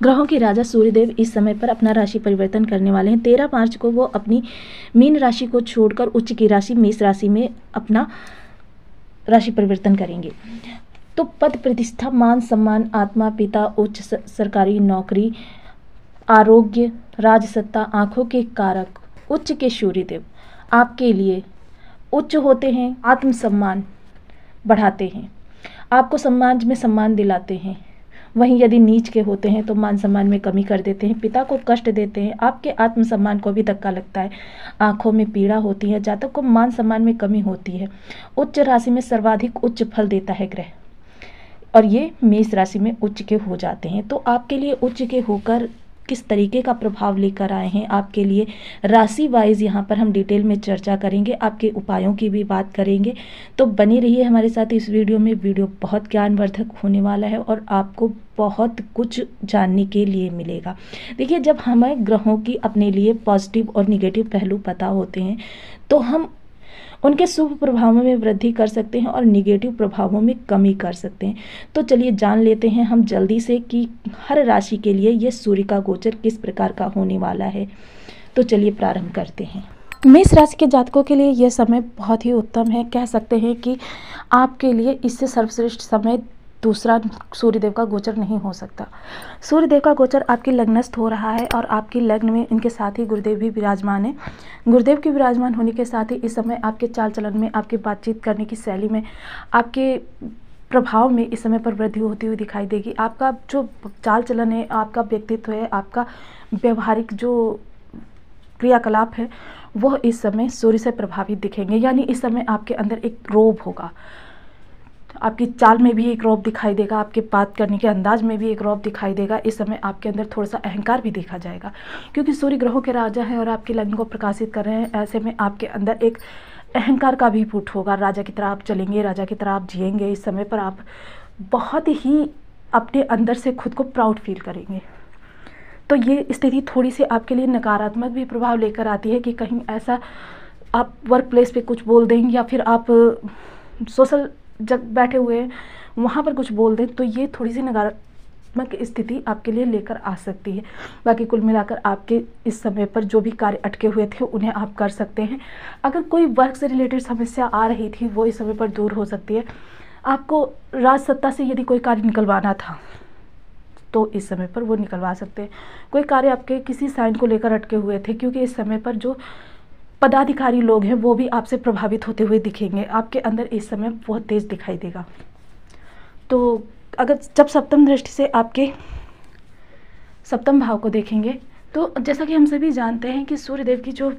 ग्रहों के राजा सूर्यदेव इस समय पर अपना राशि परिवर्तन करने वाले हैं। 13 मार्च को वो अपनी मीन राशि को छोड़कर उच्च की राशि मेष राशि में अपना राशि परिवर्तन करेंगे। तो पद प्रतिष्ठा, मान सम्मान, आत्मा, पिता, उच्च सरकारी नौकरी, आरोग्य, राजसत्ता, आंखों के कारक उच्च के सूर्यदेव आपके लिए उच्च होते हैं, आत्मसम्मान बढ़ाते हैं, आपको समाज में सम्मान दिलाते हैं। वहीं यदि नीच के होते हैं तो मान सम्मान में कमी कर देते हैं, पिता को कष्ट देते हैं, आपके आत्मसम्मान को भी धक्का लगता है, आंखों में पीड़ा होती है, जातक को मान सम्मान में कमी होती है। उच्च राशि में सर्वाधिक उच्च फल देता है ग्रह, और ये मेष राशि में उच्च के हो जाते हैं। तो आपके लिए उच्च के होकर किस तरीके का प्रभाव लेकर आए हैं आपके लिए राशि वाइज यहाँ पर हम डिटेल में चर्चा करेंगे, आपके उपायों की भी बात करेंगे। तो बने रहिए हमारे साथ इस वीडियो में। वीडियो बहुत ज्ञानवर्धक होने वाला है और आपको बहुत कुछ जानने के लिए मिलेगा। देखिए, जब हमें ग्रहों की अपने लिए पॉजिटिव और निगेटिव पहलू पता होते हैं तो हम उनके शुभ प्रभावों में वृद्धि कर सकते हैं और निगेटिव प्रभावों में कमी कर सकते हैं। तो चलिए जान लेते हैं हम जल्दी से कि हर राशि के लिए ये सूर्य का गोचर किस प्रकार का होने वाला है। तो चलिए प्रारंभ करते हैं। मेष राशि के जातकों के लिए यह समय बहुत ही उत्तम है। कह सकते हैं कि आपके लिए इससे सर्वश्रेष्ठ समय दूसरा सूर्यदेव का गोचर नहीं हो सकता। सूर्यदेव का गोचर आपकी लग्नस्थ हो रहा है और आपकी लग्न में इनके साथ ही गुरुदेव भी विराजमान है। गुरुदेव के विराजमान होने के साथ ही इस समय आपके चाल चलन में, आपकी बातचीत करने की शैली में, आपके प्रभाव में इस समय पर वृद्धि होती हुई दिखाई देगी। आपका जो चाल चलन है, आपका व्यक्तित्व है, आपका व्यवहारिक जो क्रियाकलाप है, वह इस समय सूर्य से प्रभावित दिखेंगे। यानी इस समय आपके अंदर एक रोब होगा, आपकी चाल में भी एक रौब दिखाई देगा, आपके बात करने के अंदाज में भी एक रौब दिखाई देगा। इस समय आपके अंदर थोड़ा सा अहंकार भी देखा जाएगा, क्योंकि सूर्य ग्रहों के राजा हैं और आपकी लग्न को प्रकाशित कर रहे हैं। ऐसे में आपके अंदर एक अहंकार का भी फूट होगा। राजा की तरह आप चलेंगे, राजा की तरह आप जिएंगे। इस समय पर आप बहुत ही अपने अंदर से खुद को प्राउड फील करेंगे। तो ये स्थिति थोड़ी सी आपके लिए नकारात्मक भी प्रभाव लेकर आती है कि कहीं ऐसा आप वर्क प्लेस पे कुछ बोल देंगे या फिर आप सोशल जब बैठे हुए हैं वहाँ पर कुछ बोल दें, तो ये थोड़ी सी नकारात्मक स्थिति आपके लिए लेकर आ सकती है। बाकी कुल मिलाकर आपके इस समय पर जो भी कार्य अटके हुए थे उन्हें आप कर सकते हैं। अगर कोई वर्क से रिलेटेड समस्या आ रही थी वो इस समय पर दूर हो सकती है। आपको राजसत्ता से यदि कोई कार्य निकलवाना था तो इस समय पर वो निकलवा सकते हैं। कोई कार्य आपके किसी साइन को लेकर अटके हुए थे, क्योंकि इस समय पर जो पदाधिकारी लोग हैं वो भी आपसे प्रभावित होते हुए दिखेंगे। आपके अंदर इस समय बहुत तेज दिखाई देगा। तो अगर जब सप्तम दृष्टि से आपके सप्तम भाव को देखेंगे तो जैसा कि हम सभी जानते हैं कि सूर्यदेव की जो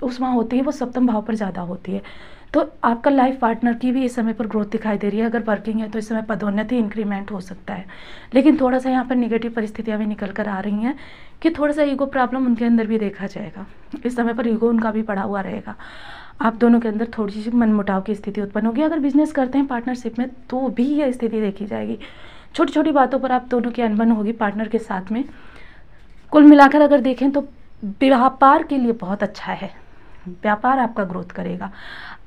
ऊष्मा होती है वो सप्तम भाव पर ज़्यादा होती है। तो आपका लाइफ पार्टनर की भी इस समय पर ग्रोथ दिखाई दे रही है। अगर वर्किंग है तो इस समय पदोन्नति, इंक्रीमेंट हो सकता है। लेकिन थोड़ा सा यहाँ पर निगेटिव परिस्थितियाँ भी निकल कर आ रही हैं कि थोड़ा सा ईगो प्रॉब्लम उनके अंदर भी देखा जाएगा। इस समय पर ईगो उनका भी बढ़ा हुआ रहेगा। आप दोनों के अंदर थोड़ी सी मनमुटाव की स्थिति उत्पन्न होगी। अगर बिजनेस करते हैं पार्टनरशिप में तो भी यह स्थिति देखी जाएगी। छोटी छोटी बातों पर आप दोनों की अनबन होगी पार्टनर के साथ में। कुल मिलाकर अगर देखें तो व्यापार के लिए बहुत अच्छा है। व्यापार आपका ग्रोथ करेगा।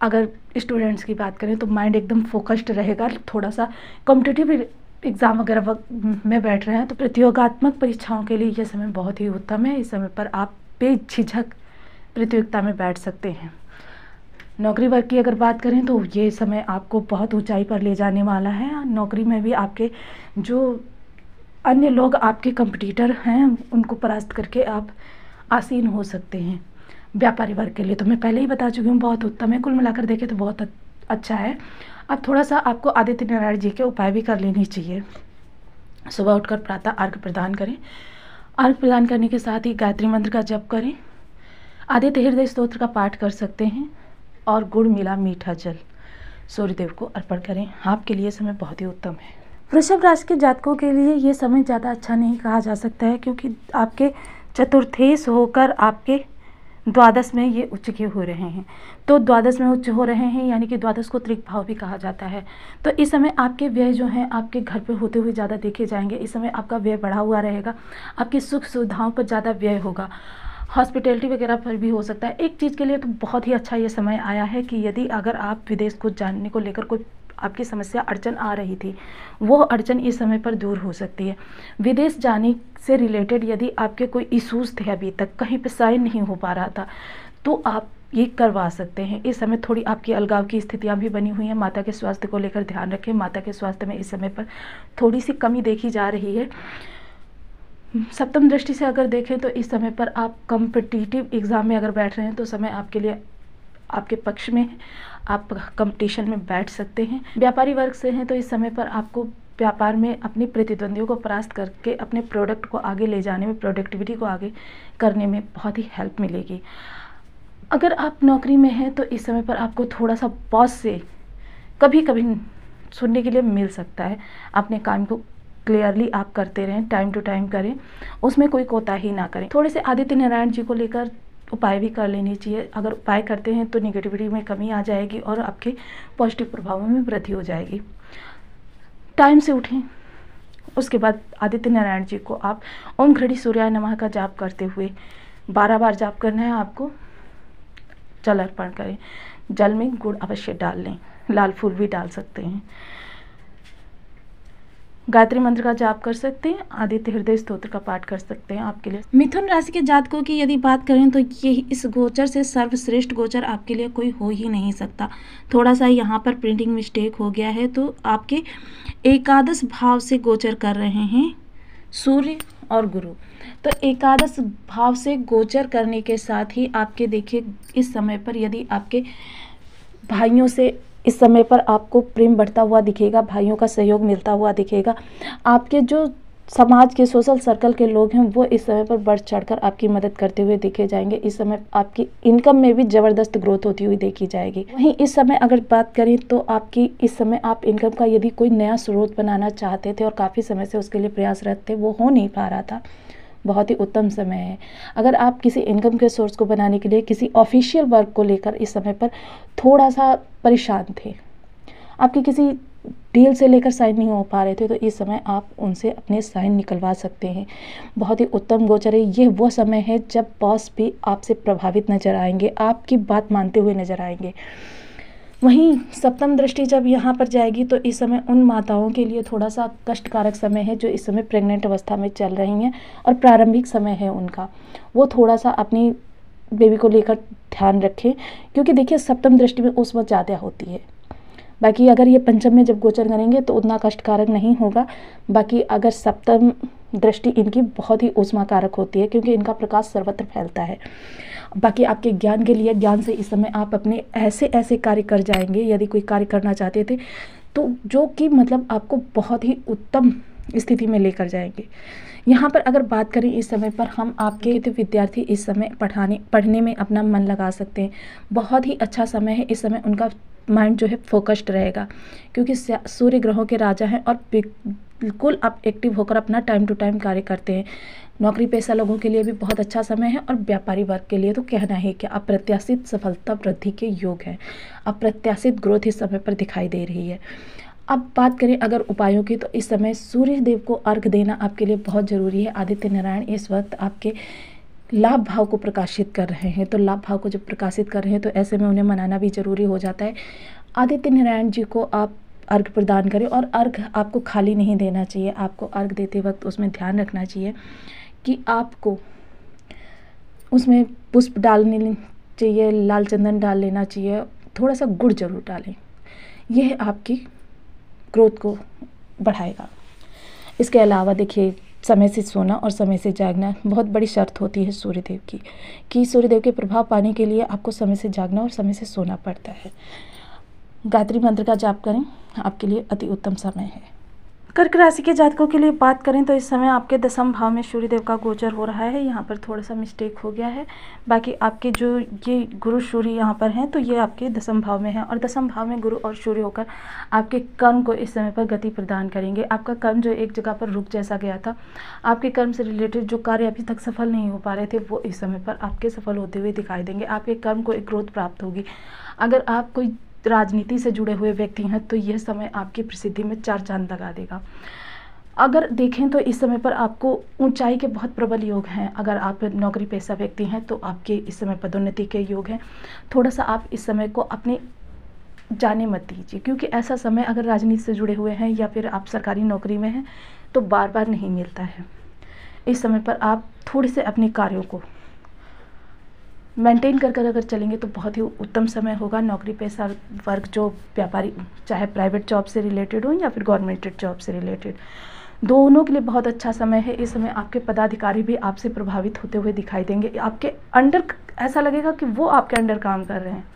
अगर स्टूडेंट्स की बात करें तो माइंड एकदम फोकस्ड रहेगा। थोड़ा सा कॉम्पिटिटिव एग्ज़ाम वगैरह में बैठ रहे हैं तो प्रतियोगात्मक परीक्षाओं के लिए यह समय बहुत ही उत्तम है। इस समय पर आप बेझिझक प्रतियोगिता में बैठ सकते हैं। नौकरी वर्ग की अगर बात करें तो ये समय आपको बहुत ऊंचाई पर ले जाने वाला है। नौकरी में भी आपके जो अन्य लोग आपके कंपटीटर हैं उनको परास्त करके आप आसीन हो सकते हैं। व्यापारी वर्ग के लिए तो मैं पहले ही बता चुकी हूँ बहुत उत्तम है। कुल मिलाकर देखें तो बहुत अच्छा है। अब थोड़ा सा आपको आदित्य नारायण जी के उपाय भी कर लेनी चाहिए। सुबह उठकर प्रातः अर्घ्य प्रदान करें। अर्घ्य प्रदान करने के साथ ही गायत्री मंत्र का जप करें। आदित्य हृदय स्तोत्र का पाठ कर सकते हैं और गुड़ मिला मीठा जल सूर्यदेव को अर्पण करें। आपके लिए समय बहुत ही उत्तम है। वृषभ राशि के जातकों के लिए ये समय ज़्यादा अच्छा नहीं कहा जा सकता है, क्योंकि आपके चतुर्थेश होकर आपके द्वादश में ये उच्च के हो रहे हैं। तो द्वादश में उच्च हो रहे हैं यानी कि द्वादश को त्रिक भाव भी कहा जाता है। तो इस समय आपके व्यय जो हैं आपके घर पे होते हुए ज़्यादा देखे जाएंगे। इस समय आपका व्यय बढ़ा हुआ रहेगा। आपकी सुख सुविधाओं पर ज़्यादा व्यय होगा। हॉस्पिटैलिटी वगैरह पर भी हो सकता है। एक चीज़ के लिए तो बहुत ही अच्छा ये समय आया है कि यदि अगर आप विदेश को जानने को लेकर कोई आपकी समस्या अड़चन आ रही थी, वो अड़चन इस समय पर दूर हो सकती है। विदेश जाने से रिलेटेड यदि आपके कोई इश्यूज़ थे, अभी तक कहीं पे साइन नहीं हो पा रहा था, तो आप ये करवा सकते हैं। इस समय थोड़ी आपकी अलगाव की स्थितियाँ भी बनी हुई हैं। माता के स्वास्थ्य को लेकर ध्यान रखें। माता के स्वास्थ्य में इस समय पर थोड़ी सी कमी देखी जा रही है। सप्तम दृष्टि से अगर देखें तो इस समय पर आप कॉम्पिटिटिव एग्ज़ाम में अगर बैठ रहे हैं तो समय आपके लिए आपके पक्ष में है। आप कंपटीशन में बैठ सकते हैं। व्यापारी वर्ग से हैं तो इस समय पर आपको व्यापार में अपने प्रतिद्वंदियों को परास्त करके अपने प्रोडक्ट को आगे ले जाने में, प्रोडक्टिविटी को आगे करने में बहुत ही हेल्प मिलेगी। अगर आप नौकरी में हैं तो इस समय पर आपको थोड़ा सा बॉस से कभी कभी सुनने के लिए मिल सकता है। अपने काम को क्लियरली आप करते रहें, टाइम टू टाइम करें, उसमें कोई कोताही ना करें। थोड़े से आदित्य नारायण जी को लेकर उपाय भी कर लेनी चाहिए। अगर उपाय करते हैं तो निगेटिविटी में कमी आ जाएगी और आपके पॉजिटिव प्रभावों में वृद्धि हो जाएगी। टाइम से उठें। उसके बाद आदित्य नारायण जी को आप ओम घड़ी सूर्याय नमः का जाप करते हुए 12 बार जाप करना है। आपको जल अर्पण करें। जल में गुड़ अवश्य डाल लें, लाल फूल भी डाल सकते हैं। गायत्री मंत्र का जाप कर सकते हैं। आदित्य हृदय स्तोत्र का पाठ कर सकते हैं आपके लिए। मिथुन राशि के जातकों की यदि बात करें तो ये इस गोचर से सर्वश्रेष्ठ गोचर आपके लिए कोई हो ही नहीं सकता। थोड़ा सा यहाँ पर प्रिंटिंग मिस्टेक हो गया है। तो आपके एकादश भाव से गोचर कर रहे हैं सूर्य और गुरु। तो एकादश भाव से गोचर करने के साथ ही आपके देखिए इस समय पर यदि आपके भाइयों से इस समय पर आपको प्रेम बढ़ता हुआ दिखेगा, भाइयों का सहयोग मिलता हुआ दिखेगा। आपके जो समाज के सोशल सर्कल के लोग हैं वो इस समय पर बढ़ चढ़कर आपकी मदद करते हुए देखे जाएंगे। इस समय आपकी इनकम में भी ज़बरदस्त ग्रोथ होती हुई देखी जाएगी। वहीं इस समय अगर बात करें तो आपकी इस समय आप इनकम का यदि कोई नया स्रोत बनाना चाहते थे और काफ़ी समय से उसके लिए प्रयासरत थे, वो हो नहीं पा रहा था, बहुत ही उत्तम समय है। अगर आप किसी इनकम के सोर्स को बनाने के लिए किसी ऑफिशियल वर्क को लेकर इस समय पर थोड़ा सा परेशान थे, आपके किसी डील से लेकर साइन नहीं हो पा रहे थे, तो इस समय आप उनसे अपने साइन निकलवा सकते हैं। बहुत ही उत्तम गोचर है। ये वो समय है जब बॉस भी आपसे प्रभावित नजर आएंगे, आपकी बात मानते हुए नजर आएंगे। वहीं सप्तम दृष्टि जब यहाँ पर जाएगी तो इस समय उन माताओं के लिए थोड़ा सा कष्टकारक समय है जो इस समय प्रेग्नेंट अवस्था में चल रही हैं और प्रारंभिक समय है उनका। वो थोड़ा सा अपनी बेबी को लेकर ध्यान रखें, क्योंकि देखिए सप्तम दृष्टि में उस वक्त ज़्यादा होती है। बाकी अगर ये पंचम में जब गोचर करेंगे तो उतना कष्टकारक नहीं होगा। बाकी अगर सप्तम दृष्टि इनकी बहुत ही ऊष्माकारक होती है, क्योंकि इनका प्रकाश सर्वत्र फैलता है। बाकी आपके ज्ञान के लिए, ज्ञान से इस समय आप अपने ऐसे ऐसे कार्य कर जाएंगे, यदि कोई कार्य करना चाहते थे तो जो कि मतलब आपको बहुत ही उत्तम स्थिति में लेकर जाएंगे। यहाँ पर अगर बात करें इस समय पर हम आपके तो विद्यार्थी इस समय पढ़ने में अपना मन लगा सकते हैं। बहुत ही अच्छा समय है। इस समय उनका माइंड जो है फोकस्ड रहेगा, क्योंकि सूर्य ग्रहों के राजा हैं और बिल्कुल आप एक्टिव होकर अपना टाइम टू टाइम कार्य करते हैं। नौकरी पेशा लोगों के लिए भी बहुत अच्छा समय है और व्यापारी वर्ग के लिए तो कहना है कि अप्रत्याशित सफलता वृद्धि के योग हैं। अप्रत्याशित ग्रोथ इस समय पर दिखाई दे रही है। अब बात करें अगर उपायों की, तो इस समय सूर्य देव को अर्घ देना आपके लिए बहुत ज़रूरी है। आदित्य नारायण इस वक्त आपके लाभ भाव को प्रकाशित कर रहे हैं, तो लाभ भाव को जब प्रकाशित कर रहे हैं तो ऐसे में उन्हें मनाना भी ज़रूरी हो जाता है। आदित्य नारायण जी को आप अर्घ प्रदान करें, और अर्घ आपको खाली नहीं देना चाहिए। आपको अर्घ देते वक्त उसमें ध्यान रखना चाहिए कि आपको उसमें पुष्प डालने चाहिए, लाल चंदन डाल लेना चाहिए, थोड़ा सा गुड़ जरूर डालें। यह आपकी ग्रोथ को बढ़ाएगा। इसके अलावा देखिए समय से सोना और समय से जागना बहुत बड़ी शर्त होती है सूर्यदेव की, कि सूर्यदेव के प्रभाव पाने के लिए आपको समय से जागना और समय से सोना पड़ता है। गायत्री मंत्र का जाप करें, आपके लिए अति उत्तम समय है। कर्क राशि के जातकों के लिए बात करें तो इस समय आपके दसम भाव में सूर्यदेव का गोचर हो रहा है। यहाँ पर थोड़ा सा मिस्टेक हो गया है। बाकी आपके जो ये गुरु सूर्य यहाँ पर हैं तो ये आपके दसम भाव में है, और दसम भाव में गुरु और सूर्य होकर आपके कर्म को इस समय पर गति प्रदान करेंगे। आपका कर्म जो एक जगह पर रुक जैसा गया था, आपके कर्म से रिलेटेड जो कार्य अभी तक सफल नहीं हो पा रहे थे, वो इस समय पर आपके सफल होते हुए दिखाई देंगे। आपके कर्म को एक ग्रोथ प्राप्त होगी। अगर आप कोई राजनीति से जुड़े हुए व्यक्ति हैं तो यह समय आपकी प्रसिद्धि में चार चांद लगा देगा। अगर देखें तो इस समय पर आपको ऊंचाई के बहुत प्रबल योग हैं। अगर आप नौकरी पेशा व्यक्ति हैं तो आपके इस समय पदोन्नति के योग हैं। थोड़ा सा आप इस समय को अपने जाने मत दीजिए, क्योंकि ऐसा समय अगर राजनीति से जुड़े हुए हैं या फिर आप सरकारी नौकरी में हैं तो बार बार नहीं मिलता है। इस समय पर आप थोड़े से अपने कार्यों को मेंटेन कर अगर चलेंगे तो बहुत ही उत्तम समय होगा। नौकरी पेशा वर्ग जो व्यापारी, चाहे प्राइवेट जॉब से रिलेटेड हो या फिर गवर्नमेंट जॉब से रिलेटेड, दोनों के लिए बहुत अच्छा समय है। इस समय आपके पदाधिकारी भी आपसे प्रभावित होते हुए दिखाई देंगे, आपके अंडर ऐसा लगेगा कि वो आपके अंडर काम कर रहे हैं।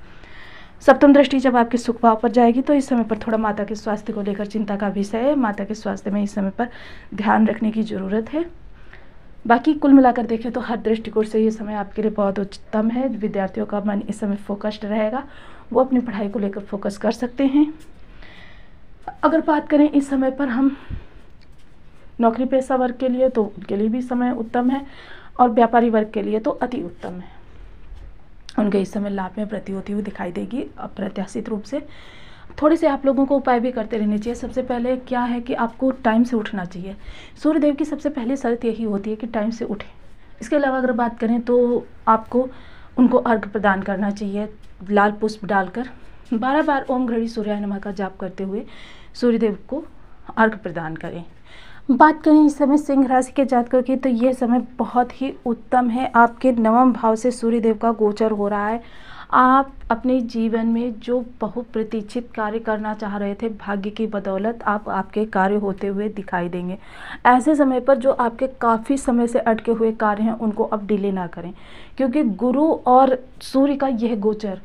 सप्तम दृष्टि जब आपके सुख भाव पर जाएगी तो इस समय पर थोड़ा माता के स्वास्थ्य को लेकर चिंता का विषय है। माता के स्वास्थ्य में इस समय पर ध्यान रखने की ज़रूरत है। बाकी कुल मिलाकर देखें तो हर दृष्टिकोण से ये समय आपके लिए बहुत उत्तम है। विद्यार्थियों का मन इस समय फोकस्ड रहेगा, वो अपनी पढ़ाई को लेकर फोकस कर सकते हैं। अगर बात करें इस समय पर हम नौकरी पेशा वर्ग के लिए तो उनके लिए भी समय उत्तम है, और व्यापारी वर्ग के लिए तो अति उत्तम है। उनके इस समय लाभ में वृद्धि होती हुई दिखाई देगी अप्रत्याशित रूप से। थोड़े से आप लोगों को उपाय भी करते रहने चाहिए। सबसे पहले क्या है कि आपको टाइम से उठना चाहिए। सूर्यदेव की सबसे पहली शर्त यही होती है कि टाइम से उठें। इसके अलावा अगर बात करें तो आपको उनको अर्घ्य प्रदान करना चाहिए। लाल पुष्प डालकर 12 बार ओम घड़ी सूर्याय नमः का जाप करते हुए सूर्यदेव को अर्घ्य प्रदान करें। बात करें इस समय सिंह राशि के जातकों की तो यह समय बहुत ही उत्तम है। आपके नवम भाव से सूर्यदेव का गोचर हो रहा है। आप अपने जीवन में जो बहुप्रतीक्षित कार्य करना चाह रहे थे, भाग्य की बदौलत आप आपके कार्य होते हुए दिखाई देंगे। ऐसे समय पर जो आपके काफ़ी समय से अटके हुए कार्य हैं उनको अब डिले ना करें, क्योंकि गुरु और सूर्य का यह गोचर,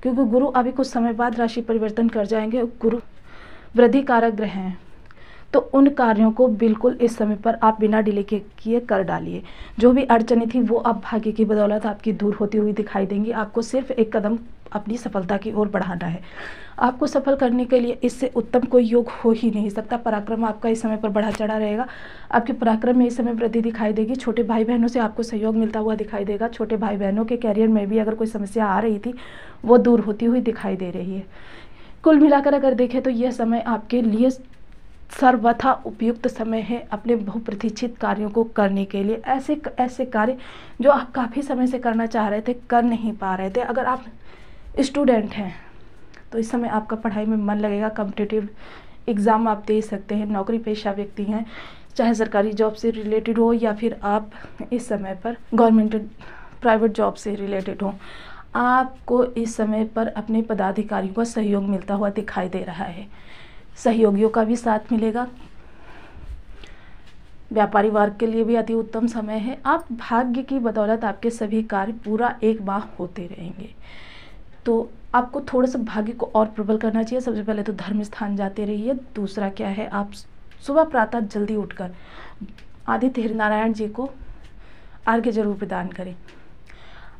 क्योंकि गुरु अभी कुछ समय बाद राशि परिवर्तन कर जाएंगे। गुरु वृद्धि कारक ग्रह हैं, तो उन कार्यों को बिल्कुल इस समय पर आप बिना डिले किए कर डालिए। जो भी अड़चनें थी वो अब भाग्य की बदौलत आपकी दूर होती हुई दिखाई देंगी। आपको सिर्फ एक कदम अपनी सफलता की ओर बढ़ाना है। आपको सफल करने के लिए इससे उत्तम कोई योग हो ही नहीं सकता। पराक्रम आपका इस समय पर बढ़ा चढ़ा रहेगा। आपके पराक्रम में इस समय वृद्धि दिखाई देगी। छोटे भाई बहनों से आपको सहयोग मिलता हुआ दिखाई देगा। छोटे भाई बहनों के कैरियर में भी अगर कोई समस्या आ रही थी वो दूर होती हुई दिखाई दे रही है। कुल मिलाकर अगर देखें तो यह समय आपके लिए सर्वथा उपयुक्त समय है अपने बहुप्रतीक्षित कार्यों को करने के लिए। ऐसे कार्य जो आप काफ़ी समय से करना चाह रहे थे, कर नहीं पा रहे थे। अगर आप स्टूडेंट हैं तो इस समय आपका पढ़ाई में मन लगेगा। कॉम्पिटिटिव एग्ज़ाम आप दे सकते हैं। नौकरी पेशा व्यक्ति हैं, चाहे सरकारी जॉब से रिलेटेड हो या फिर आप इस समय पर गवर्नमेंट प्राइवेट जॉब से रिलेटेड हो, आपको इस समय पर अपने पदाधिकारियों का सहयोग मिलता हुआ दिखाई दे रहा है। सहयोगियों का भी साथ मिलेगा। व्यापारी वर्ग के लिए भी अति उत्तम समय है। आप भाग्य की बदौलत आपके सभी कार्य पूरा एक माह होते रहेंगे। तो आपको थोड़ा सा भाग्य को और प्रबल करना चाहिए। सबसे पहले तो धर्म स्थान जाते रहिए। दूसरा क्या है, आप सुबह प्रातः जल्दी उठकर आदित्य हरिनारायण जी को अर्घ्य जरूर प्रदान करें।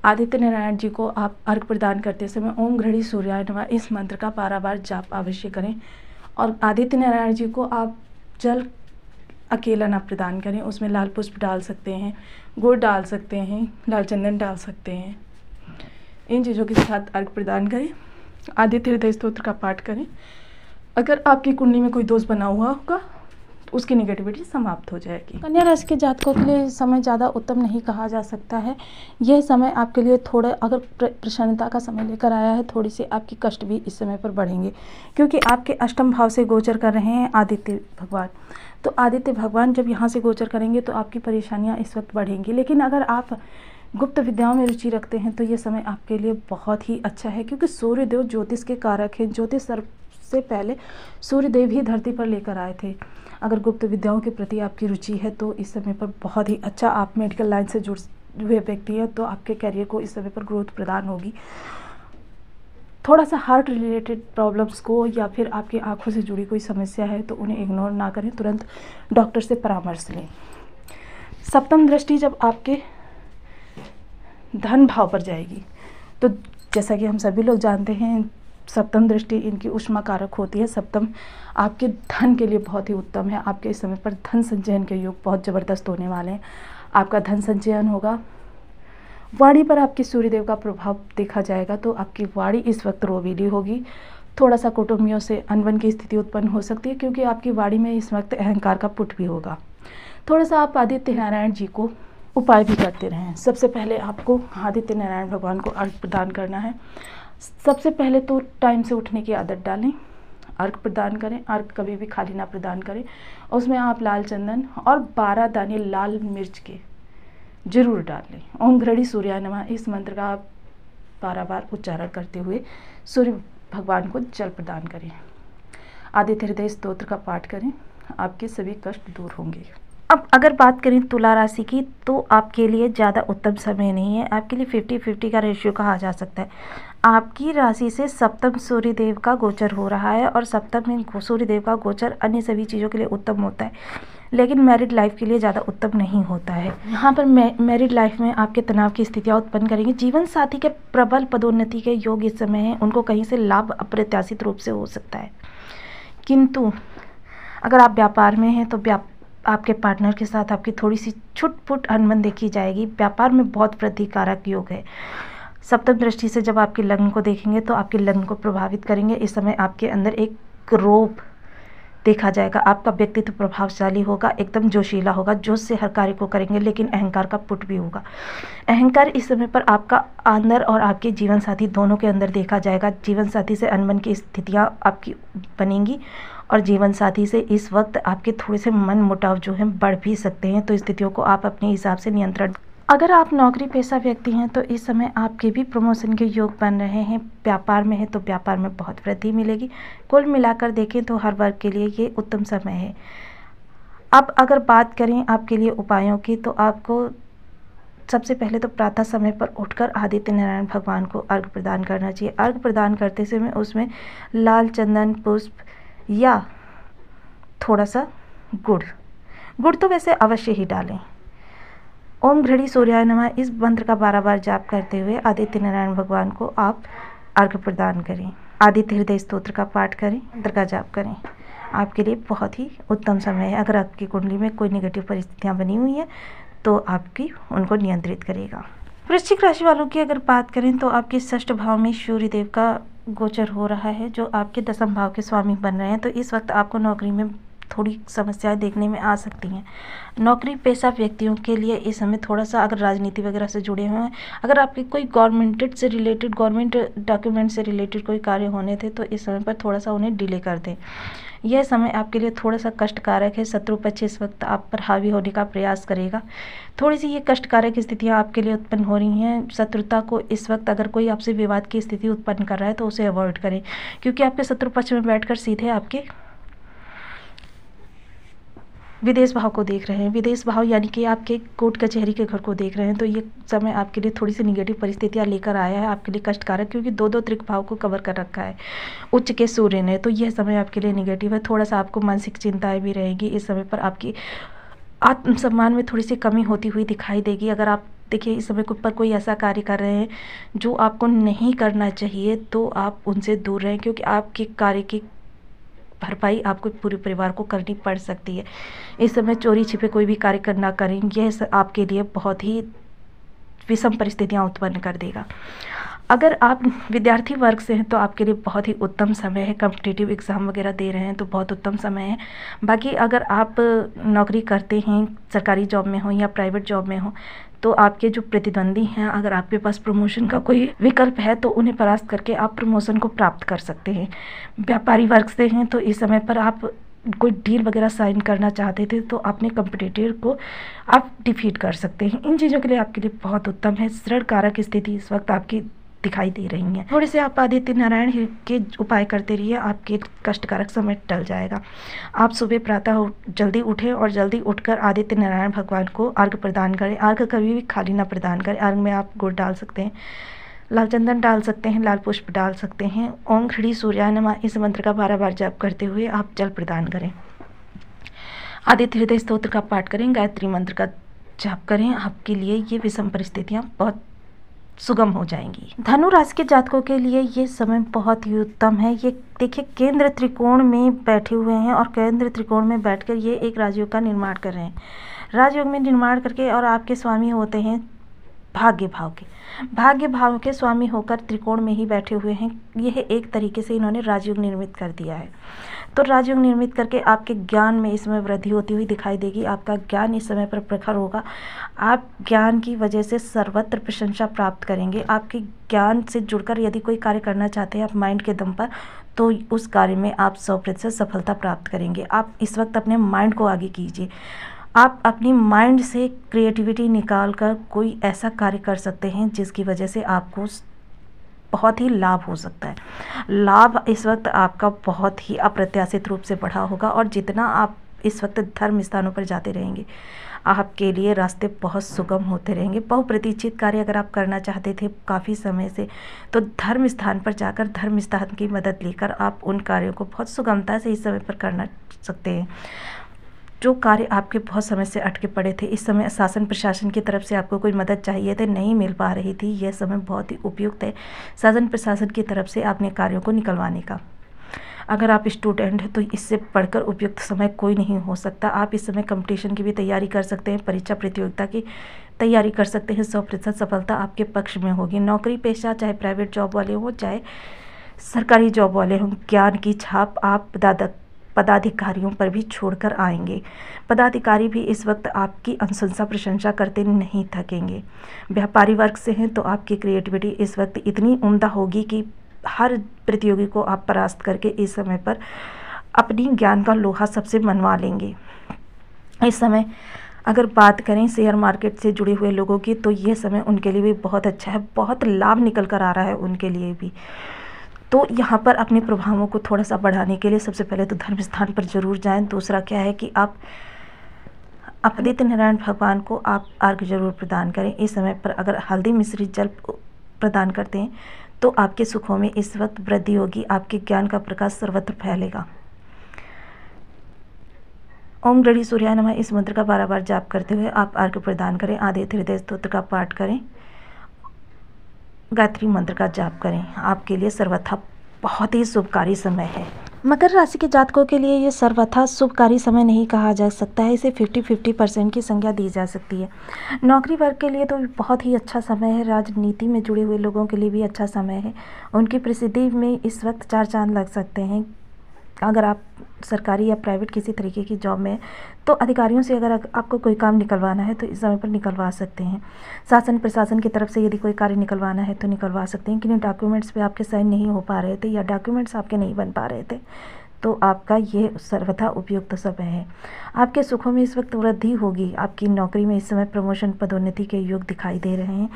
आदित्य नारायण जी को आप अर्घ्य प्रदान करते समय ओम घड़ी सूर्याय नमः इस मंत्र का 12 बार जाप अवश्य करें। और आदित्य नारायण जी को आप जल अकेला ना प्रदान करें, उसमें लाल पुष्प डाल सकते हैं, गुड़ डाल सकते हैं, लाल चंदन डाल सकते हैं। इन चीज़ों के साथ अर्घ्य प्रदान करें। आदित्य हृदय स्तोत्र का पाठ करें। अगर आपकी कुंडली में कोई दोष बना हुआ होगा तो उसकी निगेटिविटी समाप्त हो जाएगी। कन्या राशि के जातकों के लिए समय ज़्यादा उत्तम नहीं कहा जा सकता है। यह समय आपके लिए थोड़ा अगर प्रसन्नता का समय लेकर आया है, थोड़ी सी आपकी कष्ट भी इस समय पर बढ़ेंगे, क्योंकि आपके अष्टम भाव से गोचर कर रहे हैं आदित्य भगवान। तो आदित्य भगवान जब यहाँ से गोचर करेंगे तो आपकी परेशानियाँ इस वक्त बढ़ेंगी। लेकिन अगर आप गुप्त विद्याओं में रुचि रखते हैं तो ये समय आपके लिए बहुत ही अच्छा है, क्योंकि सूर्यदेव ज्योतिष के कारक हैं। ज्योतिष से पहले सूर्यदेव ही धरती पर लेकर आए थे। अगर गुप्त विद्याओं के प्रति आपकी रुचि है तो इस समय पर बहुत ही अच्छा, आप मेडिकल लाइन से जुड़े हुए व्यक्ति हैं तो आपके करियर को इस समय पर ग्रोथ प्रदान होगी। थोड़ा सा हार्ट रिलेटेड प्रॉब्लम्स को या फिर आपकी आंखों से जुड़ी कोई समस्या है तो उन्हें इग्नोर ना करें, तुरंत डॉक्टर से परामर्श लें। सप्तम दृष्टि जब आपके धन भाव पर जाएगी तो जैसा कि हम सभी लोग जानते हैं सप्तम दृष्टि इनकी उष्मा कारक होती है। सप्तम आपके धन के लिए बहुत ही उत्तम है। आपके इस समय पर धन संचयन के योग बहुत ज़बरदस्त होने वाले हैं। आपका धन संचयन होगा। वाणी पर आपके सूर्यदेव का प्रभाव देखा जाएगा तो आपकी वाणी इस वक्त रोबीली होगी। थोड़ा सा कुटुंबियों से अनबन की स्थिति उत्पन्न हो सकती है, क्योंकि आपकी वाणी में इस वक्त अहंकार का पुट भी होगा। थोड़ा सा आप आदित्य नारायण जी को उपाय भी करते रहें। सबसे पहले आपको आदित्य नारायण भगवान को अर्घ्य प्रदान करना है। सबसे पहले तो टाइम से उठने की आदत डालें, अर्घ प्रदान करें। अर्घ कभी भी खाली ना प्रदान करें। उसमें आप लाल चंदन और 12 दाने लाल मिर्च के जरूर डाल लें। ओम घृणी सूर्याय नमः इस मंत्र का आप 12 बार उच्चारण करते हुए सूर्य भगवान को जल प्रदान करें। आदित्य हृदय स्तोत्र का पाठ करें, आपके सभी कष्ट दूर होंगे। अब अगर बात करें तुला राशि की, तो आपके लिए ज़्यादा उत्तम समय नहीं है। आपके लिए 50-50 का रेशियो कहा जा सकता है। आपकी राशि से सप्तम सूर्यदेव का गोचर हो रहा है, और सप्तम में सूर्यदेव का गोचर अन्य सभी चीज़ों के लिए उत्तम होता है, लेकिन मैरिड लाइफ के लिए ज़्यादा उत्तम नहीं होता है। यहाँ पर मैरिड लाइफ में आपके तनाव की स्थितियाँ उत्पन्न करेंगे। जीवन साथी के प्रबल पदोन्नति के योग इस समय है, उनको कहीं से लाभ अप्रत्याशित रूप से हो सकता है। किंतु अगर आप व्यापार में हैं तो आपके पार्टनर के साथ आपकी थोड़ी सी छुट-पुट अनबन देखी जाएगी। व्यापार में बहुत वृद्धिकारक योग है। सप्तम दृष्टि से जब आपके लग्न को देखेंगे तो आपके लग्न को प्रभावित करेंगे। इस समय आपके अंदर एक रोब देखा जाएगा। आपका व्यक्तित्व प्रभावशाली होगा, एकदम जोशीला होगा, जोश से हर कार्य को करेंगे, लेकिन अहंकार का पुट भी होगा। अहंकार इस समय पर आपका अंदर और आपके जीवन साथी दोनों के अंदर देखा जाएगा। जीवन साथी से अनबन की स्थितियाँ आपकी बनेंगी, और जीवन साथी से इस वक्त आपके थोड़े से मन मुटाव जो हैं बढ़ भी सकते हैं। तो स्थितियों को आप अपने हिसाब से नियंत्रण। अगर आप नौकरी पेशा व्यक्ति हैं तो इस समय आपके भी प्रमोशन के योग बन रहे हैं। व्यापार में है तो व्यापार में बहुत वृद्धि मिलेगी। कुल मिलाकर देखें तो हर वर्ग के लिए ये उत्तम समय है। अब अगर बात करें आपके लिए उपायों की, तो आपको सबसे पहले तो प्रातः समय पर उठकर आदित्य नारायण भगवान को अर्घ प्रदान करना चाहिए। अर्घ प्रदान करते समय उसमें लाल चंदन पुष्प या थोड़ा सा गुड़ तो वैसे अवश्य ही डालें। ओम घृणी सूर्याय नमः इस मंत्र का 12 बार जाप करते हुए आदित्य नारायण भगवान को आप अर्घ प्रदान करें। आदित्य हृदय स्तोत्र का पाठ करें, मंत्र का जाप करें। आपके लिए बहुत ही उत्तम समय है। अगर आपकी कुंडली में कोई नेगेटिव परिस्थितियां बनी हुई हैं तो आपकी उनको नियंत्रित करेगा। वृश्चिक राशि वालों की अगर बात करें तो आपके षष्ठ भाव में सूर्यदेव का गोचर हो रहा है, जो आपके दसम भाव के स्वामी बन रहे हैं। तो इस वक्त आपको नौकरी में थोड़ी समस्याएं देखने में आ सकती हैं। नौकरी पेशा व्यक्तियों के लिए इस समय थोड़ा सा, अगर राजनीति वगैरह से जुड़े हुए हैं, अगर आपके कोई गवर्नमेंट डॉक्यूमेंट से रिलेटेड कोई कार्य होने थे तो इस समय पर थोड़ा सा उन्हें डिले कर दें। यह समय आपके लिए थोड़ा सा कष्टकारक है। शत्रु पक्ष इस वक्त आप पर हावी होने का प्रयास करेगा। थोड़ी सी ये कष्टकारक स्थितियाँ आपके लिए उत्पन्न हो रही हैं। शत्रुता को इस वक्त अगर कोई आपसे विवाद की स्थिति उत्पन्न कर रहा है तो उसे अवॉइड करें, क्योंकि आपके शत्रु पक्ष में बैठकर सीधे आपके विदेश भाव को देख रहे हैं। विदेश भाव यानी कि आपके कोर्ट कचहरी के घर को देख रहे हैं। तो ये समय आपके लिए थोड़ी सी निगेटिव परिस्थितियाँ लेकर आया है, आपके लिए कष्टकारक, क्योंकि दो त्रिक भाव को कवर कर रखा है उच्च के सूर्य ने। तो यह समय आपके लिए निगेटिव है। थोड़ा सा आपको मानसिक चिंताएं भी रहेगी। इस समय पर आपकी आत्मसम्मान में थोड़ी सी कमी होती हुई दिखाई देगी। अगर आप देखिए इस समय पर कोई ऐसा कार्य कर रहे हैं जो आपको नहीं करना चाहिए तो आप उनसे दूर रहें, क्योंकि आपके कार्य की भरपाई आपको पूरे परिवार को करनी पड़ सकती है। इस समय चोरी छिपे कोई भी कार्य करना करें, यह आपके लिए बहुत ही विषम परिस्थितियां उत्पन्न कर देगा। अगर आप विद्यार्थी वर्ग से हैं तो आपके लिए बहुत ही उत्तम समय है। कॉम्पिटिटिव एग्ज़ाम वगैरह दे रहे हैं तो बहुत उत्तम समय है। बाकी अगर आप नौकरी करते हैं, सरकारी जॉब में हो या प्राइवेट जॉब में हो, तो आपके जो प्रतिद्वंदी हैं, अगर आपके पास प्रमोशन का कोई विकल्प है तो उन्हें परास्त करके आप प्रमोशन को प्राप्त कर सकते हैं। व्यापारी वर्ग से हैं तो इस समय पर आप कोई डील वगैरह साइन करना चाहते थे तो अपने कंपटीटर को आप डिफीट कर सकते हैं। इन चीज़ों के लिए आपके लिए बहुत उत्तम है। ऋण कारक स्थिति इस वक्त आपकी दिखाई दे रही हैं। थोड़े से आप आदित्य नारायण के उपाय करते रहिए, आपके कष्टकारक समय टल जाएगा। आप सुबह प्रातः जल्दी उठें और जल्दी उठकर आदित्य नारायण भगवान को अर्घ प्रदान करें। अर्घ कभी भी खाली ना प्रदान करें। अर्घ में आप गुड़ डाल सकते हैं, लाल चंदन डाल सकते हैं, लाल पुष्प डाल सकते हैं। ओम घृणी सूर्याय नमः इस मंत्र का 12 बार जाप करते हुए आप जल प्रदान करें। आदित्य हृदय स्तोत्र का पाठ करें, गायत्री मंत्र का जाप करें। आपके लिए ये विषम परिस्थितियाँ बहुत सुगम हो जाएंगी। धनु राशि के जातकों के लिए ये समय बहुत ही उत्तम है। ये देखिए केंद्र त्रिकोण में बैठे हुए हैं और केंद्र त्रिकोण में बैठकर ये एक राजयोग का निर्माण कर रहे हैं। राजयोग में निर्माण करके और आपके स्वामी होते हैं भाग्य भाव के। भाग्य भाव के स्वामी होकर त्रिकोण में ही बैठे हुए हैं। यह एक तरीके से इन्होंने राजयोग निर्मित कर दिया है। तो राजयोग निर्मित करके आपके ज्ञान में इस समय वृद्धि होती हुई दिखाई देगी। आपका ज्ञान इस समय पर प्रखर होगा। आप ज्ञान की वजह से सर्वत्र प्रशंसा प्राप्त करेंगे। आपके ज्ञान से जुड़कर यदि कोई कार्य करना चाहते हैं आप माइंड के दम पर, तो उस कार्य में आप 100% सफलता प्राप्त करेंगे। आप इस वक्त अपने माइंड को आगे कीजिए। आप अपनी माइंड से क्रिएटिविटी निकाल कर कोई ऐसा कार्य कर सकते हैं जिसकी वजह से आपको बहुत ही लाभ हो सकता है। लाभ इस वक्त आपका बहुत ही अप्रत्याशित रूप से बढ़ा होगा, और जितना आप इस वक्त धर्म स्थानों पर जाते रहेंगे आपके लिए रास्ते बहुत सुगम होते रहेंगे। बहुप्रतीक्षित कार्य अगर आप करना चाहते थे काफ़ी समय से, तो धर्म स्थान पर जाकर धर्म स्थान की मदद लेकर आप उन कार्यों को बहुत सुगमता से इस समय पर करना सकते हैं। जो कार्य आपके बहुत समय से अटके पड़े थे, इस समय शासन प्रशासन की तरफ से आपको कोई मदद चाहिए थे, नहीं मिल पा रही थी, यह समय बहुत ही उपयुक्त है शासन प्रशासन की तरफ से अपने कार्यों को निकलवाने का। अगर आप स्टूडेंट हैं तो इससे पढ़कर उपयुक्त समय कोई नहीं हो सकता। आप इस समय कंपटीशन की भी तैयारी कर सकते हैं, परीक्षा प्रतियोगिता की तैयारी कर सकते हैं। 100% सफलता आपके पक्ष में होगी। नौकरी पेशा चाहे प्राइवेट जॉब वाले हों चाहे सरकारी जॉब वाले हों, ज्ञान की छाप आप पदाधिकारियों पर भी छोड़कर आएंगे। पदाधिकारी भी इस वक्त आपकी अनुशंसा प्रशंसा करते नहीं थकेंगे। व्यापारी वर्ग से हैं तो आपकी क्रिएटिविटी इस वक्त इतनी उम्दा होगी कि हर प्रतियोगी को आप परास्त करके इस समय पर अपनी ज्ञान का लोहा सबसे मनवा लेंगे। इस समय अगर बात करें शेयर मार्केट से जुड़े हुए लोगों की, तो ये समय उनके लिए भी बहुत अच्छा है, बहुत लाभ निकल कर आ रहा है उनके लिए भी। तो यहाँ पर अपने प्रभावों को थोड़ा सा बढ़ाने के लिए सबसे पहले तो धर्म स्थान पर जरूर जाएं। दूसरा क्या है कि आप आदित्य नारायण भगवान को आप अर्घ्य जरूर प्रदान करें। इस समय पर अगर हल्दी मिश्रित जल प्रदान करते हैं तो आपके सुखों में इस वक्त वृद्धि होगी। आपके ज्ञान का प्रकाश सर्वत्र फैलेगा। ओम गणेश सूर्याय नमः इस मंत्र का 12 बार जाप करते हुए आप अर्घ्य प्रदान करें। आदित्य हृदय स्तोत्र का पाठ करें, गायत्री मंत्र का जाप करें। आपके लिए सर्वथा बहुत ही शुभकारी समय है। मकर राशि के जातकों के लिए ये सर्वथा शुभकारी समय नहीं कहा जा सकता है, इसे 50-50% की संज्ञा दी जा सकती है। नौकरी वर्ग के लिए तो बहुत ही अच्छा समय है। राजनीति में जुड़े हुए लोगों के लिए भी अच्छा समय है। उनकी प्रसिद्धि में इस वक्त 4 चांद लग सकते हैं। अगर आप सरकारी या प्राइवेट किसी तरीके की जॉब में, तो अधिकारियों से अगर आपको कोई काम निकलवाना है तो इस समय पर निकलवा सकते हैं। शासन प्रशासन की तरफ से यदि कोई कार्य निकलवाना है तो निकलवा सकते हैं। किन्हीं डॉक्यूमेंट्स पे आपके साइन नहीं हो पा रहे थे या डॉक्यूमेंट्स आपके नहीं बन पा रहे थे, तो आपका ये सर्वथा उपयुक्त समय है। आपके सुखों में इस वक्त वृद्धि होगी। आपकी नौकरी में इस समय प्रमोशन पदोन्नति के योग दिखाई दे रहे हैं।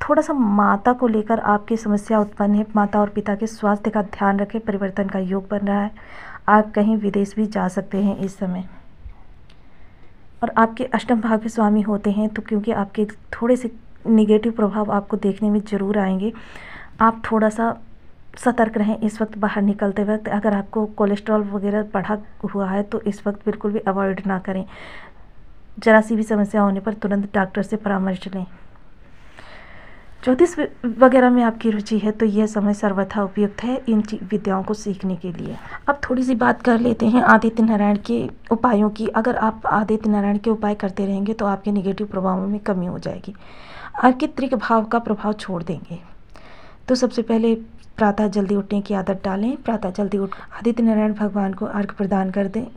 थोड़ा सा माता को लेकर आपकी समस्या उत्पन्न है। माता और पिता के स्वास्थ्य का ध्यान रखें। परिवर्तन का योग बन रहा है। आप कहीं विदेश भी जा सकते हैं इस समय। और आपके अष्टम भाव के स्वामी होते हैं, तो क्योंकि आपके थोड़े से निगेटिव प्रभाव आपको देखने में ज़रूर आएंगे। आप थोड़ा सा सतर्क रहें इस वक्त बाहर निकलते वक्त। अगर आपको कोलेस्ट्रॉल वगैरह बढ़ा हुआ है तो इस वक्त बिल्कुल भी अवॉइड ना करें। जरा सी भी समस्या होने पर तुरंत डॉक्टर से परामर्श लें। ज्योतिष वगैरह में आपकी रुचि है तो यह समय सर्वथा उपयुक्त है इन विद्याओं को सीखने के लिए। अब थोड़ी सी बात कर लेते हैं आदित्य नारायण के उपायों की। अगर आप आदित्य नारायण के उपाय करते रहेंगे तो आपके नेगेटिव प्रभावों में कमी हो जाएगी। आपके त्रिक भाव का प्रभाव छोड़ देंगे। तो सबसे पहले प्रातः जल्दी उठने की आदत डालें। प्रातः जल्दी उठ आदित्य नारायण भगवान को अर्घ्य प्रदान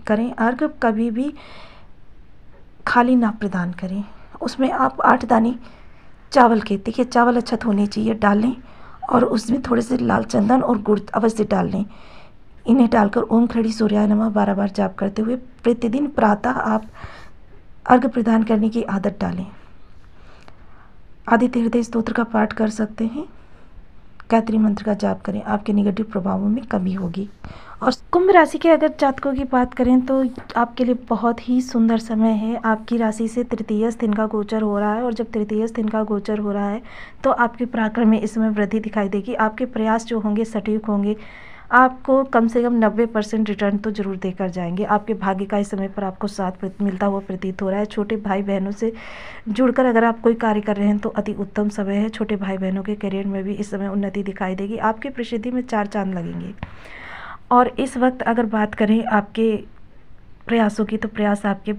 करें। अर्घ्य कभी भी खाली ना प्रदान करें। उसमें आप 8 दाने चावल के, देखिए चावल अच्छा होने चाहिए, डालें और उसमें थोड़े से लाल चंदन और गुड़ अवश्य डाल लें। इन्हें डालकर ओम खड़ी सूर्याय नमः 12 बार जाप करते हुए प्रतिदिन प्रातः आप अर्घ्य प्रदान करने की आदत डालें। आदित्य हृदय स्तोत्र का पाठ कर सकते हैं। गायत्री मंत्र का जाप करें। आपके नेगेटिव प्रभावों में कमी होगी। और कुंभ राशि के अगर जातकों की बात करें तो आपके लिए बहुत ही सुंदर समय है। आपकी राशि से तृतीय स्थान का गोचर हो रहा है, और जब तृतीय स्थान का गोचर हो रहा है तो आपके पराक्रम में इस समय वृद्धि दिखाई देगी। आपके प्रयास जो होंगे सटीक होंगे। आपको कम से कम 90% रिटर्न तो जरूर देकर जाएंगे। आपके भाग्य का इस समय पर आपको साथ मिलता हुआ प्रतीत हो रहा है। छोटे भाई बहनों से जुड़कर अगर आप कोई कार्य कर रहे हैं तो अति उत्तम समय है। छोटे भाई बहनों के करियर में भी इस समय उन्नति दिखाई देगी। आपकी प्रसिद्धि में 4 चांद लगेंगे। और इस वक्त अगर बात करें आपके प्रयासों की, तो प्रयास आपके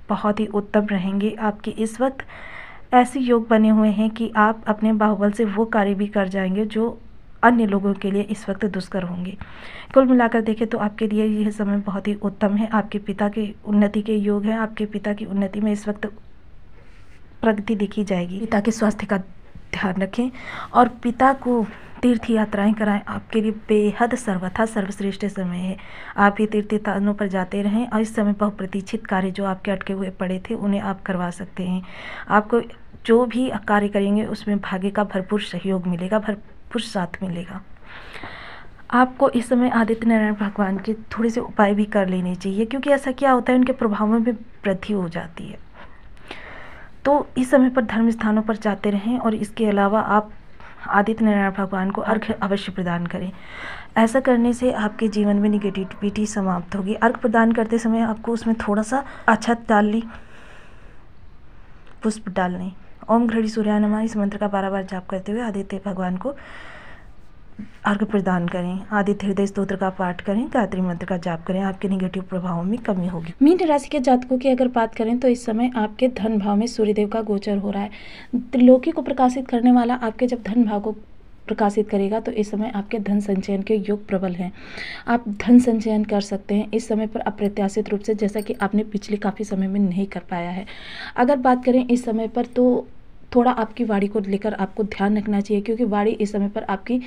बहुत ही उत्तम रहेंगे। आपके इस वक्त ऐसे योग बने हुए हैं कि आप अपने बाहुबल से वो कार्य भी कर जाएंगे जो अन्य लोगों के लिए इस वक्त दुष्कर होंगे। कुल मिलाकर देखें तो आपके लिए यह समय बहुत ही उत्तम है। आपके पिता की उन्नति के योग है। आपके पिता की उन्नति में इस वक्त प्रगति देखी जाएगी। पिता के स्वास्थ्य का ध्यान रखें और पिता को तीर्थ यात्राएं कराएं। आपके लिए बेहद सर्वथा सर्वश्रेष्ठ समय है। आप ये तीर्थ स्थानों पर जाते रहें और इस समय बहुप्रतीक्षित कार्य जो आपके अटके हुए पड़े थे उन्हें आप करवा सकते हैं। आपको जो भी कार्य करेंगे उसमें भाग्य का भरपूर सहयोग मिलेगा, भरपूर साथ मिलेगा। आपको इस समय आदित्य नारायण भगवान के थोड़े से उपाय भी कर लेने चाहिए, क्योंकि ऐसा क्या होता है, उनके प्रभावों में वृद्धि हो जाती है। तो इस समय पर धर्म स्थानों पर जाते रहें और इसके अलावा आप आदित्य नारायण भगवान को अर्घ्य अवश्य प्रदान करें। ऐसा करने से आपके जीवन में निगेटिविटी समाप्त होगी। अर्घ्य प्रदान करते समय आपको उसमें थोड़ा सा अक्षत डाल लें, पुष्प डाल लें। ओम घृणी सूर्याय नमः इस मंत्र का 12 बार जाप करते हुए आदित्य भगवान को अर्घ्य प्रदान करें। आदित्य हृदय स्तोत्र का पाठ करें, गायत्री मंत्र का जाप करें। आपके नेगेटिव प्रभावों में कमी होगी। मीन राशि के जातकों की अगर बात करें तो इस समय आपके धन भाव में सूर्यदेव का गोचर हो रहा है। त्रिलोकी को प्रकाशित करने वाला आपके जब धन भाव को प्रकाशित करेगा तो इस समय आपके धन संचयन के योग प्रबल हैं। आप धन संचयन कर सकते हैं इस समय पर अप्रत्याशित रूप से, जैसा कि आपने पिछले काफ़ी समय में नहीं कर पाया है। अगर बात करें इस समय पर तो थोड़ा आपकी वाणी को लेकर आपको ध्यान रखना चाहिए, क्योंकि वाणी इस समय पर आपकी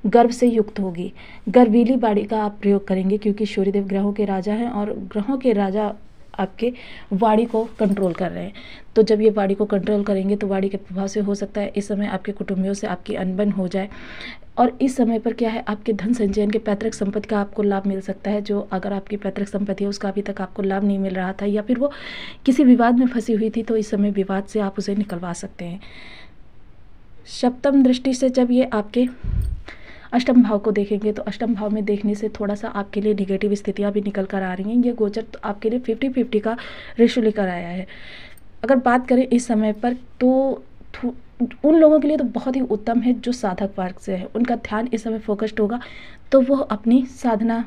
गर्व से युक्त होगी। गर्वीली वाणी का आप प्रयोग करेंगे, क्योंकि सूर्यदेव ग्रहों के राजा हैं और ग्रहों के राजा आपके वाणी को कंट्रोल कर रहे हैं। तो जब ये वाणी को कंट्रोल करेंगे तो वाणी के प्रभाव से हो सकता है इस समय आपके कुटुंबियों से आपकी अनबन हो जाए। और इस समय पर क्या है, आपके धन संचयन के पैतृक संपत्ति का आपको लाभ मिल सकता है। जो अगर आपकी पैतृक संपत्ति है उसका अभी तक आपको लाभ नहीं मिल रहा था या फिर वो किसी विवाद में फंसी हुई थी, तो इस समय विवाद से आप उसे निकलवा सकते हैं। सप्तम दृष्टि से जब ये आपके अष्टम भाव को देखेंगे तो अष्टम भाव में देखने से थोड़ा सा आपके लिए निगेटिव स्थितियाँ भी निकल कर आ रही हैं। ये गोचर तो आपके लिए 50-50 का रेशो लेकर आया है। अगर बात करें इस समय पर तो उन लोगों के लिए तो बहुत ही उत्तम है जो साधक वर्ग से है। उनका ध्यान इस समय फोकस्ड होगा तो वह अपनी साधना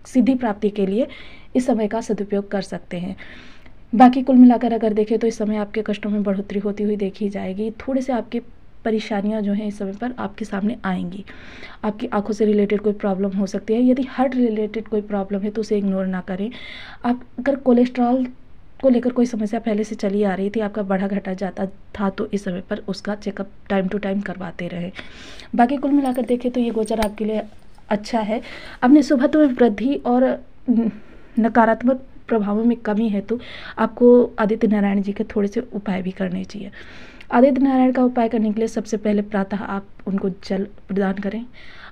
सिद्धि प्राप्ति के लिए इस समय का सदुपयोग कर सकते हैं। बाकी कुल मिलाकर अगर देखें तो इस समय आपके कष्टों में बढ़ोतरी होती हुई देखी जाएगी। थोड़े से आपके परेशानियां जो हैं इस समय पर आपके सामने आएंगी। आपकी आंखों से रिलेटेड कोई प्रॉब्लम हो सकती है। यदि हार्ट रिलेटेड कोई प्रॉब्लम है तो उसे इग्नोर ना करें। आप अगर कोलेस्ट्रॉल को लेकर कोई समस्या पहले से चली आ रही थी, आपका बढ़ा घटा जाता था, तो इस समय पर उसका चेकअप टाइम टू टाइम करवाते रहें। बाकी कुल मिलाकर देखें तो ये गोचर आपके लिए अच्छा है। अपने शुभत्व में वृद्धि और नकारात्मक प्रभावों में कमी है तो आपको आदित्य नारायण जी के थोड़े से उपाय भी करने चाहिए। आदित्य नारायण का उपाय करने के लिए सबसे पहले प्रातः आप उनको जल प्रदान करें।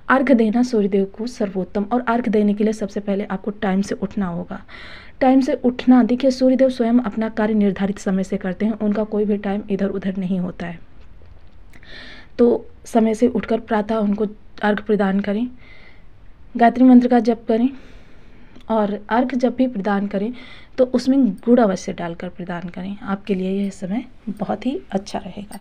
अर्घ्य देना सूर्यदेव को सर्वोत्तम, और अर्घ्य देने के लिए सबसे पहले आपको टाइम से उठना होगा। टाइम से उठना, देखिए सूर्यदेव स्वयं अपना कार्य निर्धारित समय से करते हैं, उनका कोई भी टाइम इधर उधर नहीं होता है। तो समय से उठकर प्रातः उनको अर्घ्य प्रदान करें, गायत्री मंत्र का जप करें और अर्घ्य जब भी प्रदान करें तो उसमें गुड़ अवश्य डालकर प्रदान करें। आपके लिए यह समय बहुत ही अच्छा रहेगा।